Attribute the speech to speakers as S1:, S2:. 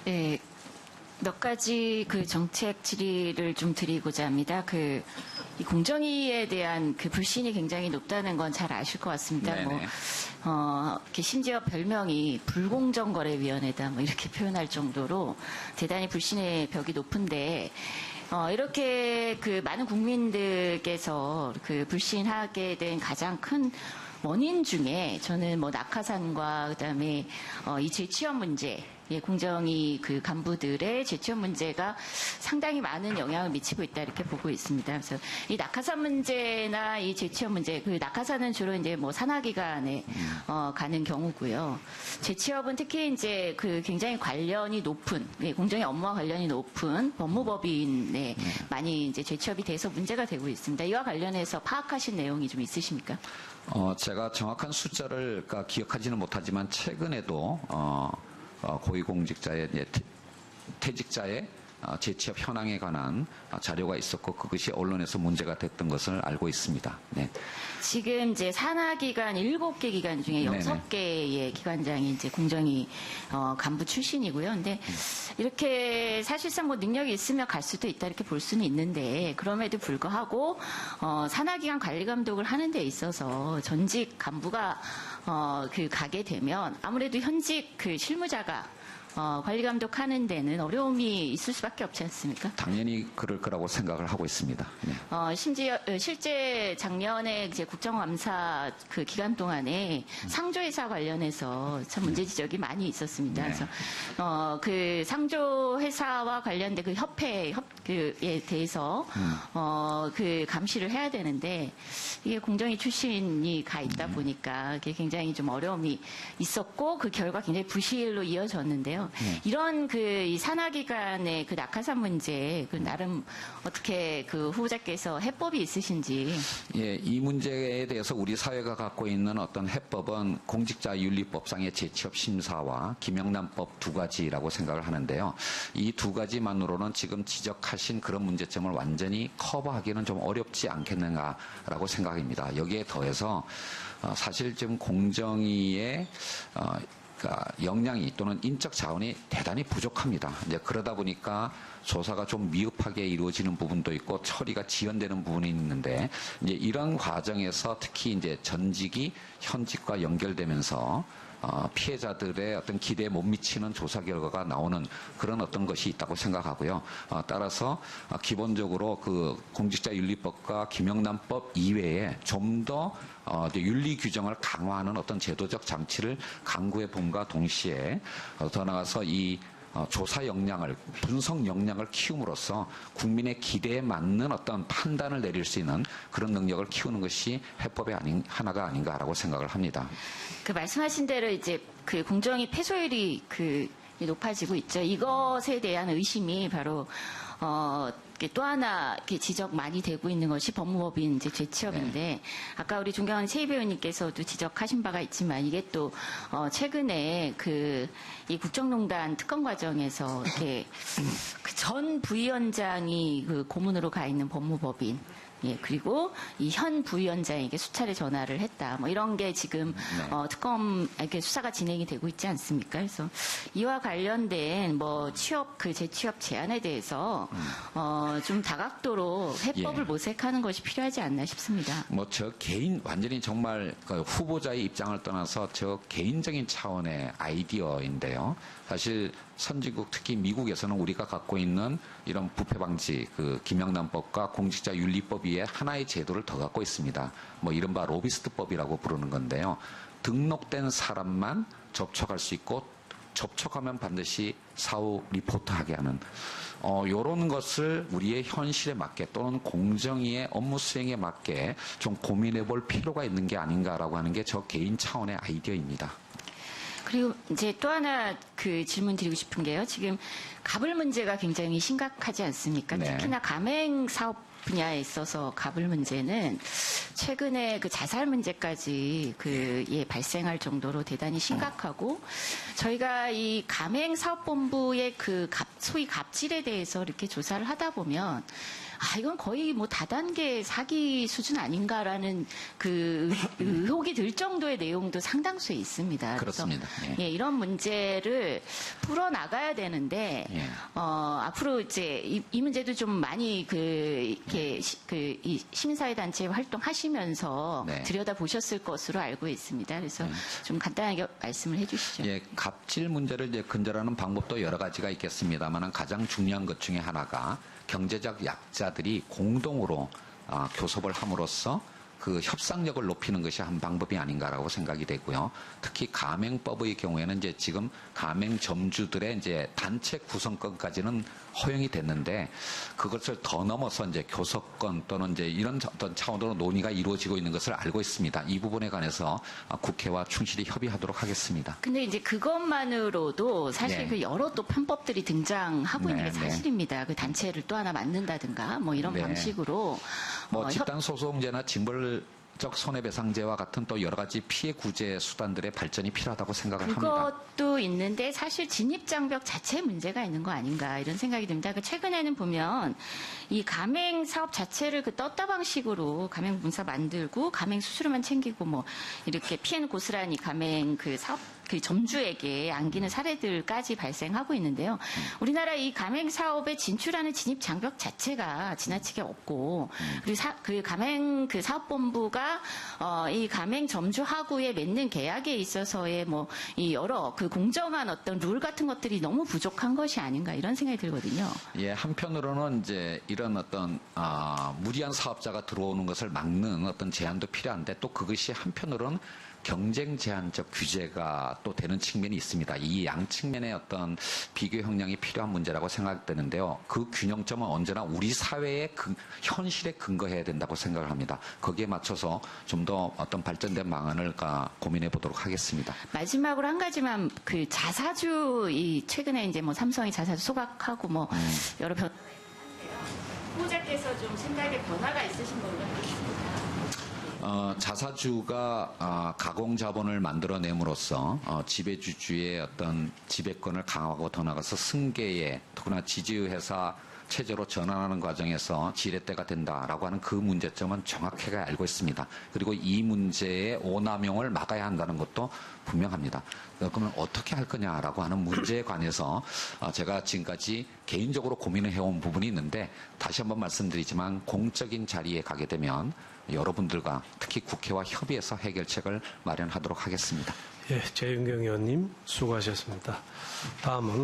S1: 네, 몇 가지 그 정책 질의를 좀 드리고자 합니다. 이 공정위에 대한 그 불신이 굉장히 높다는 건 잘 아실 것 같습니다.
S2: 네네.
S1: 이렇게 심지어 별명이 불공정거래위원회다, 뭐 이렇게 표현할 정도로 대단히 불신의 벽이 높은데, 이렇게 그 많은 국민들께서 그 불신하게 된 가장 큰 원인 중에 저는 뭐 낙하산과 그다음에 이 재취업 문제, 공정위 그 간부들의 재취업 문제가 상당히 많은 영향을 미치고 있다 이렇게 보고 있습니다. 그래서 이 낙하산 문제나 이 재취업 문제, 그 낙하산은 주로 이제 뭐 산하기관에 가는 경우고요. 재취업은 특히 이제 그 굉장히 관련이 높은 공정위 업무와 관련이 높은 법무법인에 많이 이제 재취업이 돼서 문제가 되고 있습니다. 이와 관련해서 파악하신 내용이 좀 있으십니까?
S2: 제가 정확한 숫자를 기억하지는 못하지만 최근에도 고위공직자의 퇴직자의 재취업 현황에 관한 자료가 있었고 그것이 언론에서 문제가 됐던 것을 알고 있습니다. 네.
S1: 지금 이제 산하기관 7개 기관 중에 6개의 기관장이 이제 공정위 간부 출신이고요. 근데 이렇게 사실상 뭐 능력이 있으면 갈 수도 있다 이렇게 볼 수는 있는데 그럼에도 불구하고 산하기관 관리 감독을 하는 데 있어서 전직 간부가 가게 되면 아무래도 현직 그 실무자가 관리 감독하는 데는 어려움이 있을 수밖에 없지 않습니까?
S2: 당연히 그럴 거라고 생각을 하고 있습니다. 네.
S1: 심지어 실제 작년에 이제 국정감사 그 기간 동안에 상조회사 관련해서 참 문제 지적이 많이 있었습니다.
S2: 네.
S1: 그래서 그 상조회사와 관련된 그 협회에 대해서 그 감시를 해야 되는데 이게 공정위 출신이 가 있다 보니까 그게 굉장히 좀 어려움이 있었고 그 결과 굉장히 부실로 이어졌는데요. 이런 이 산하기관의 그 낙하산 문제, 나름 어떻게 그 후보자께서 해법이 있으신지.
S2: 예, 이 문제에 대해서 우리 사회가 갖고 있는 어떤 해법은 공직자윤리법상의 재취업 심사와 김영란법 두 가지라고 생각을 하는데요. 이 두 가지만으로는 지금 지적하신 그런 문제점을 완전히 커버하기는 좀 어렵지 않겠는가라고 생각합니다. 여기에 더해서 사실 지금 공정위의 역량이 또는 인적 자원이 대단히 부족합니다. 이제 그러다 보니까 조사가 좀 미흡하게 이루어지는 부분도 있고 처리가 지연되는 부분이 있는데 이제 이런 과정에서 특히 이제 전직이 현직과 연결되면서 피해자들의 어떤 기대에 못 미치는 조사 결과가 나오는 그런 어떤 것이 있다고 생각하고요. 따라서 기본적으로 그 공직자윤리법과 김영란법 이외에 좀 더 윤리 규정을 강화하는 어떤 제도적 장치를 강구해 봄과 동시에 더 나아가서 이 조사 역량을, 분석 역량을 키움으로써 국민의 기대에 맞는 어떤 판단을 내릴 수 있는 그런 능력을 키우는 것이 해법의 하나가 아닌가라고 생각을 합니다.
S1: 그 말씀하신 대로 이제 그 공정위 패소율이 높아지고 있죠. 이것에 대한 의심이 바로 또 하나 지적 많이 되고 있는 것이 법무법인 이제 재취업인데
S2: 네.
S1: 아까 우리 존경하는 최희 배우님께서도 지적하신 바가 있지만 이게 또 최근에 이 국정농단 특검 과정에서 이렇게 그 전 부위원장이 그 고문으로 가 있는 법무법인 그리고 이 현 부위원장에게 수차례 전화를 했다. 뭐 이런 게 지금 특검 이렇게 수사가 진행이 되고 있지 않습니까? 그래서 이와 관련된 재취업 제한에 대해서 좀 다각도로 해법을 모색하는 것이 필요하지 않나 싶습니다.
S2: 저 개인 완전히 정말 그 후보자의 입장을 떠나서 저 개인적인 차원의 아이디어인데요. 사실 선진국 특히 미국에서는 우리가 갖고 있는 이런 부패 방지 그 김영란법과 공직자윤리법 위에 하나의 제도를 더 갖고 있습니다. 이른바 로비스트법이라고 부르는 건데요. 등록된 사람만 접촉할 수 있고 접촉하면 반드시 사후 리포트하게 하는 이런 것을 우리의 현실에 맞게 또는 공정위의 업무 수행에 맞게 좀 고민해 볼 필요가 있는 게 아닌가라고 하는 게 저 개인 차원의 아이디어입니다.
S1: 그리고 이제 또 하나 그 질문 드리고 싶은 게요. 지금 가불 문제가 굉장히 심각하지 않습니까?
S2: 네.
S1: 특히나 가맹 사업 분야에 있어서 갑을 문제는 최근에 그 자살 문제까지 발생할 정도로 대단히 심각하고 저희가 이 가맹사업본부의 소위 갑질에 대해서 이렇게 조사를 하다 보면 이건 거의 뭐 다단계 사기 수준 아닌가라는 그 의혹이 들 정도의 내용도 상당수에 있습니다.
S2: 그렇습니다.
S1: 그래서 이런 문제를 풀어 나가야 되는데 앞으로 이제 이 문제도 좀 많이 이 시민사회 단체 활동하시면서
S2: 네.
S1: 들여다 보셨을 것으로 알고 있습니다. 그래서 좀 간단하게 말씀을 해주시죠.
S2: 예, 갑질 문제를 이제 근절하는 방법도 여러 가지가 있겠습니다만 가장 중요한 것 중에 하나가 경제적 약자들이 공동으로 교섭을 함으로써 그 협상력을 높이는 것이 한 방법이 아닌가라고 생각이 되고요. 특히 가맹법의 경우에는 이제 지금 가맹점주들의 이제 단체 구성권까지는 허용이 됐는데 그것을 더 넘어서 이제 교섭권 또는 이제 이런 어떤 차원으로 논의가 이루어지고 있는 것을 알고 있습니다. 이 부분에 관해서 국회와 충실히 협의하도록 하겠습니다.
S1: 근데 이제 그것만으로도 사실
S2: 네.
S1: 그 여러 또 편법들이 등장하고 있는 게
S2: 네,
S1: 사실입니다. 그 단체를 또 하나 만든다든가 뭐 이런
S2: 네.
S1: 방식으로
S2: 집단 소송제나 징벌적 손해배상제와 같은 또 여러 가지 피해 구제 수단들의 발전이 필요하다고 생각을 합니다.
S1: 그것도 있는데 사실 진입장벽 자체에 문제가 있는 거 아닌가 이런 생각이 듭니다. 최근에는 보면 이 가맹 사업 자체를 떴다 방식으로 가맹 문서 만들고 가맹 수수료만 챙기고 뭐 이렇게 피해는 고스란히 가맹 사업 점주에게 안기는 사례들까지 발생하고 있는데요. 우리나라 이 가맹 사업에 진출하는 진입 장벽 자체가 지나치게 없고 그리고 그 가맹 사업본부가 이 가맹 점주하고의 맺는 계약에 있어서의 뭐 이 여러 공정한 어떤 룰 같은 것들이 너무 부족한 것이 아닌가 이런 생각이 들거든요.
S2: 예, 한편으로는 이제 이런 어떤 무리한 사업자가 들어오는 것을 막는 어떤 제한도 필요한데 또 그것이 한편으로는 경쟁 제한적 규제가 또 되는 측면이 있습니다. 이 양 측면의 어떤 비교 형량이 필요한 문제라고 생각되는데요. 그 균형점은 언제나 우리 사회의 현실에 근거해야 된다고 생각을 합니다. 거기에 맞춰서 좀 더 어떤 발전된 방안을 고민해 보도록 하겠습니다.
S1: 마지막으로 한 가지만 자사주 최근에 이제 뭐 삼성이 자사주 소각하고 뭐 여러 변화가 있는데요. 후보자께서 좀 생각에 변화가 있으신 걸로 알겠습니다.
S2: 자사주가 가공자본을 만들어냄으로써 지배주주의 어떤 지배권을 강화하고 더 나아가서 승계에 특히나 지주회사 체제로 전환하는 과정에서 지렛대가 된다라고 하는 그 문제점은 정확하게 알고 있습니다. 그리고 이 문제의 오남용을 막아야 한다는 것도 분명합니다. 그러면 어떻게 할 거냐라고 하는 문제에 관해서 제가 지금까지 개인적으로 고민을 해온 부분이 있는데 다시 한번 말씀드리지만 공적인 자리에 가게 되면 여러분들과 특히 국회와 협의해서 해결책을 마련하도록 하겠습니다.
S3: 예, 재윤경 의원님 수고하셨습니다. 다음은